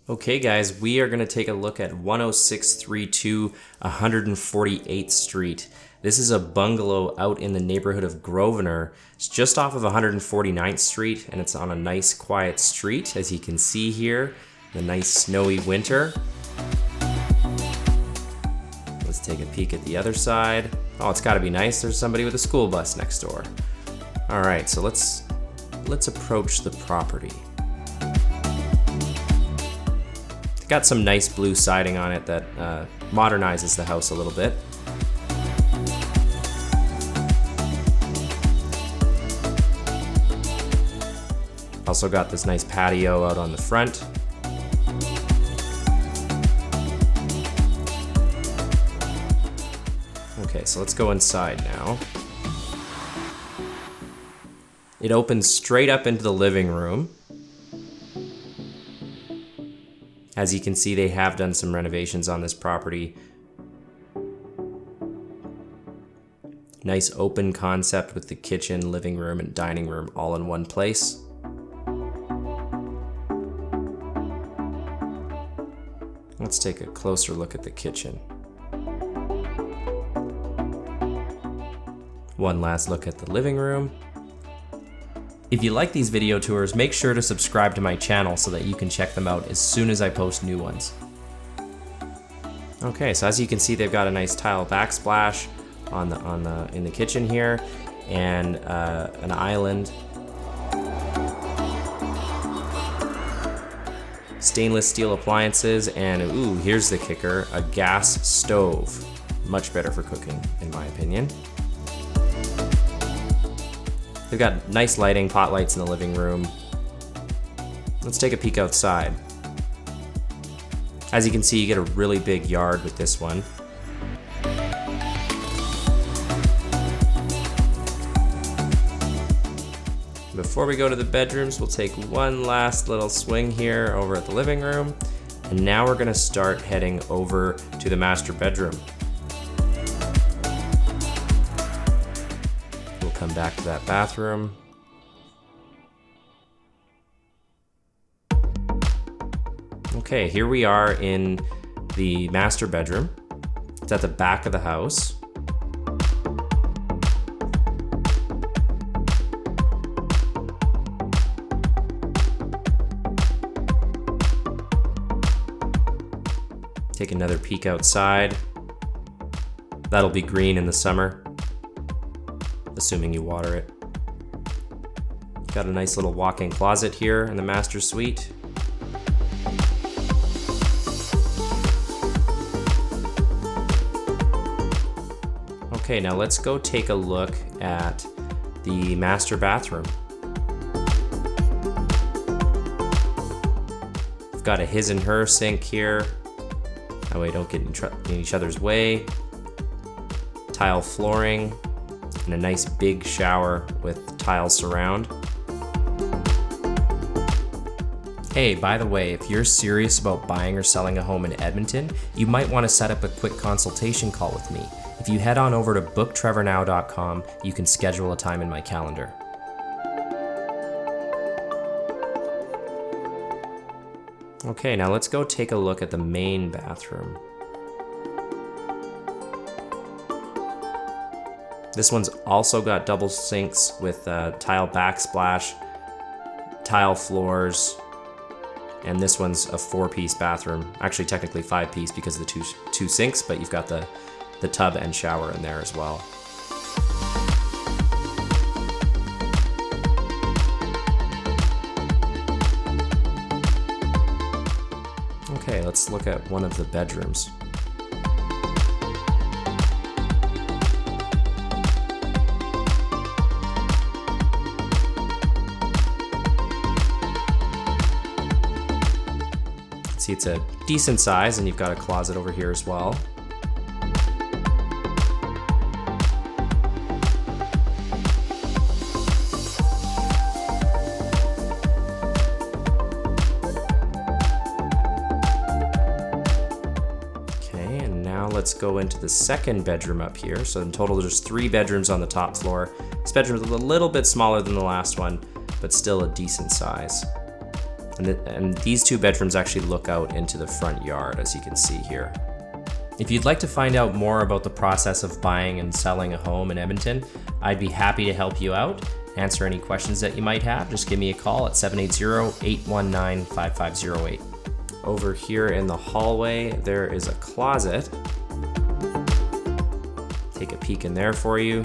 Okay guys, we are gonna take a look at 10632 148th Street. This is a bungalow out in the neighborhood of Grovenor. It's just off of 149th Street and it's on a nice quiet street, as you can see here, the nice snowy winter. Let's take a peek at the other side. Oh, it's gotta be nice, there's somebody with a school bus next door. All right, so let's approach the property. Got some nice blue siding on it that modernizes the house a little bit. Also got this nice patio out on the front. Okay, so let's go inside now. It opens straight up into the living room. As you can see, they have done some renovations on this property. Nice open concept with the kitchen, living room, and dining room all in one place. Let's take a closer look at the kitchen. One last look at the living room. If you like these video tours, make sure to subscribe to my channel so that you can check them out as soon as I post new ones. Okay, so as you can see, they've got a nice tile backsplash in the kitchen here, and an island. Stainless steel appliances, and ooh, here's the kicker, a gas stove. Much better for cooking, in my opinion. They've got nice lighting, pot lights in the living room. Let's take a peek outside. As you can see, you get a really big yard with this one. Before we go to the bedrooms, we'll take one last little swing here over at the living room. And now we're gonna start heading over to the master bedroom. Come back to that bathroom. Okay, here we are in the master bedroom. It's at the back of the house. Take another peek outside. That'll be green in the summer, assuming you water it. Got a nice little walk-in closet here in the master suite. Okay, now let's go take a look at the master bathroom. We've got a his and her sink here. That way don't get in each other's way. Tile flooring, and a nice big shower with tile surround. Hey, by the way, if you're serious about buying or selling a home in Edmonton, you might want to set up a quick consultation call with me. If you head on over to booktrevornow.com, you can schedule a time in my calendar. Okay, now let's go take a look at the main bathroom. This one's also got double sinks with tile backsplash, tile floors, and this one's a 4-piece bathroom. Actually, technically 5-piece because of the two sinks, but you've got the tub and shower in there as well. Okay, let's look at one of the bedrooms. See, it's a decent size, and you've got a closet over here as well. Okay, and now let's go into the second bedroom up here. So in total, there's 3 bedrooms on the top floor. This bedroom is a little bit smaller than the last one, but still a decent size. And these two bedrooms actually look out into the front yard, as you can see here. If you'd like to find out more about the process of buying and selling a home in Edmonton, I'd be happy to help you out, answer any questions that you might have. Just give me a call at 780-819-5508. Over here in the hallway, there is a closet. Take a peek in there for you.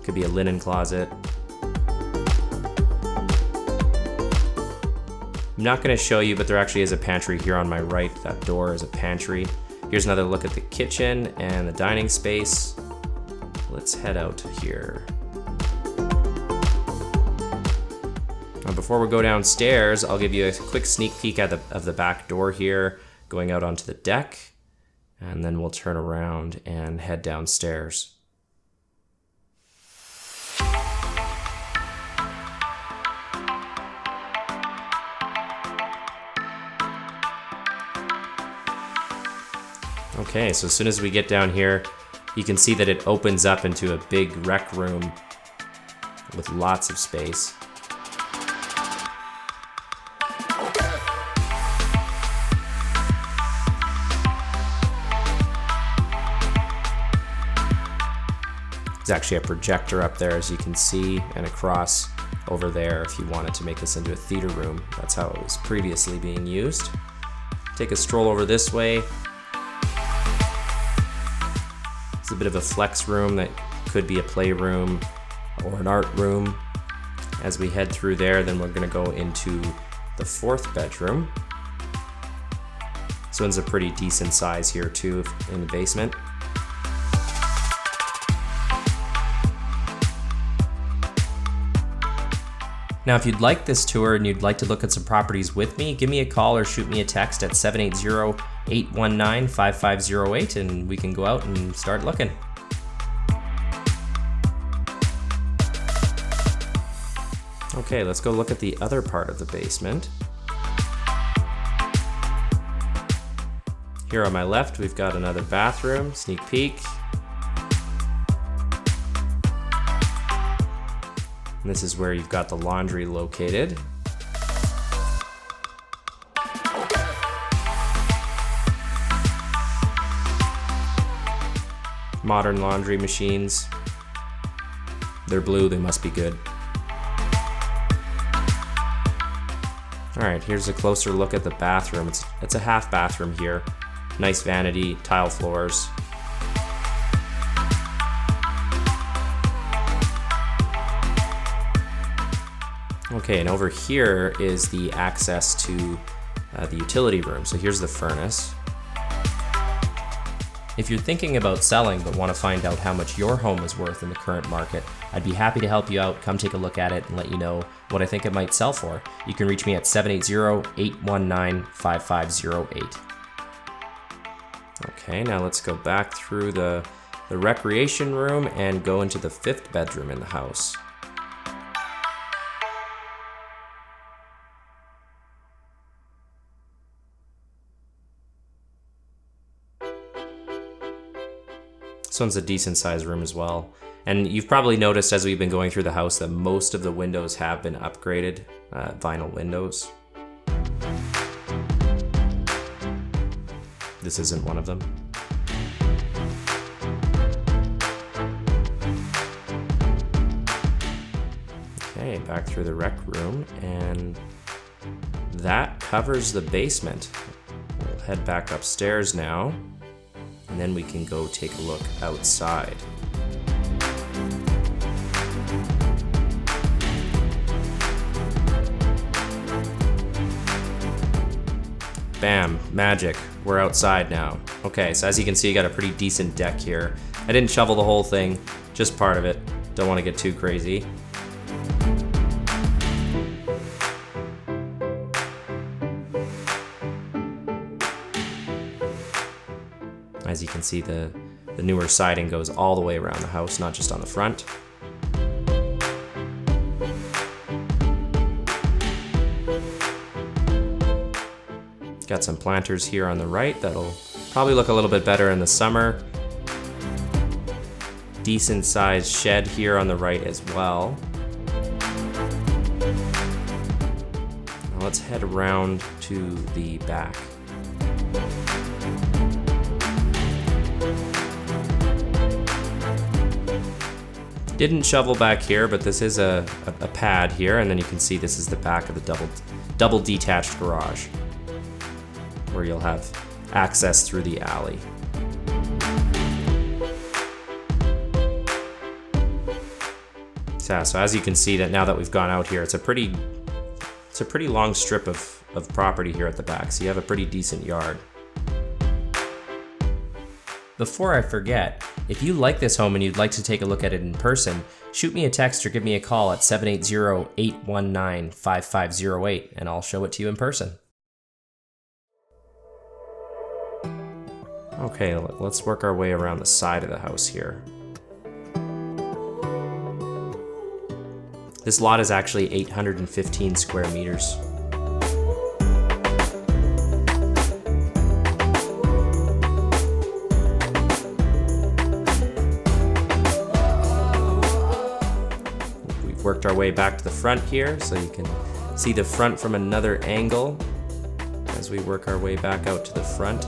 Could be a linen closet. I'm not going to show you, but there actually is a pantry here on my right. That door is a pantry. Here's another look at the kitchen and the dining space. Let's head out here. Now, before we go downstairs, I'll give you a quick sneak peek of the back door here, going out onto the deck, and then we'll turn around and head downstairs. Okay, so as soon as we get down here, you can see that it opens up into a big rec room with lots of space. There's actually a projector up there, as you can see, and across over there if you wanted to make this into a theater room. That's how it was previously being used. Take a stroll over this way. It's a bit of a flex room that could be a playroom or an art room. As we head through there, then we're gonna go into the fourth bedroom. This one's a pretty decent size here too in the basement. Now, if you'd like this tour and you'd like to look at some properties with me, give me a call or shoot me a text at 780-819-5508 and we can go out and start looking. Okay, let's go look at the other part of the basement. Here on my left, we've got another bathroom, sneak peek. And this is where you've got the laundry located. Modern laundry machines. They're blue, they must be good. All right, here's a closer look at the bathroom. It's a half bathroom here. Nice vanity, tile floors. Okay, and over here is the access to the utility room. So here's the furnace. If you're thinking about selling but want to find out how much your home is worth in the current market, I'd be happy to help you out. Come take a look at it and let you know what I think it might sell for. You can reach me at 780-819-5508. Okay, now let's go back through the recreation room and go into the fifth bedroom in the house. This one's a decent sized room as well. And you've probably noticed as we've been going through the house that most of the windows have been upgraded, vinyl windows. This isn't one of them. Okay, back through the rec room, and that covers the basement. We'll head back upstairs now. And then we can go take a look outside. Bam, magic, we're outside now. Okay, so as you can see, you got a pretty decent deck here. I didn't shovel the whole thing, just part of it. Don't want to get too crazy. As you can see, the newer siding goes all the way around the house, not just on the front. Got some planters here on the right that'll probably look a little bit better in the summer. Decent sized shed here on the right as well. let's head around to the back. Didn't shovel back here, but this is a pad here, and then you can see this is the back of the double detached garage, where you'll have access through the alley. So as you can see, that now that we've gone out here, it's a pretty long strip of property here at the back, so you have a pretty decent yard. Before I forget, if you like this home and you'd like to take a look at it in person, shoot me a text or give me a call at 780-819-5508 and I'll show it to you in person. Okay, let's work our way around the side of the house here. This lot is actually 815 square meters. Worked our way back to the front here, so you can see the front from another angle as we work our way back out to the front.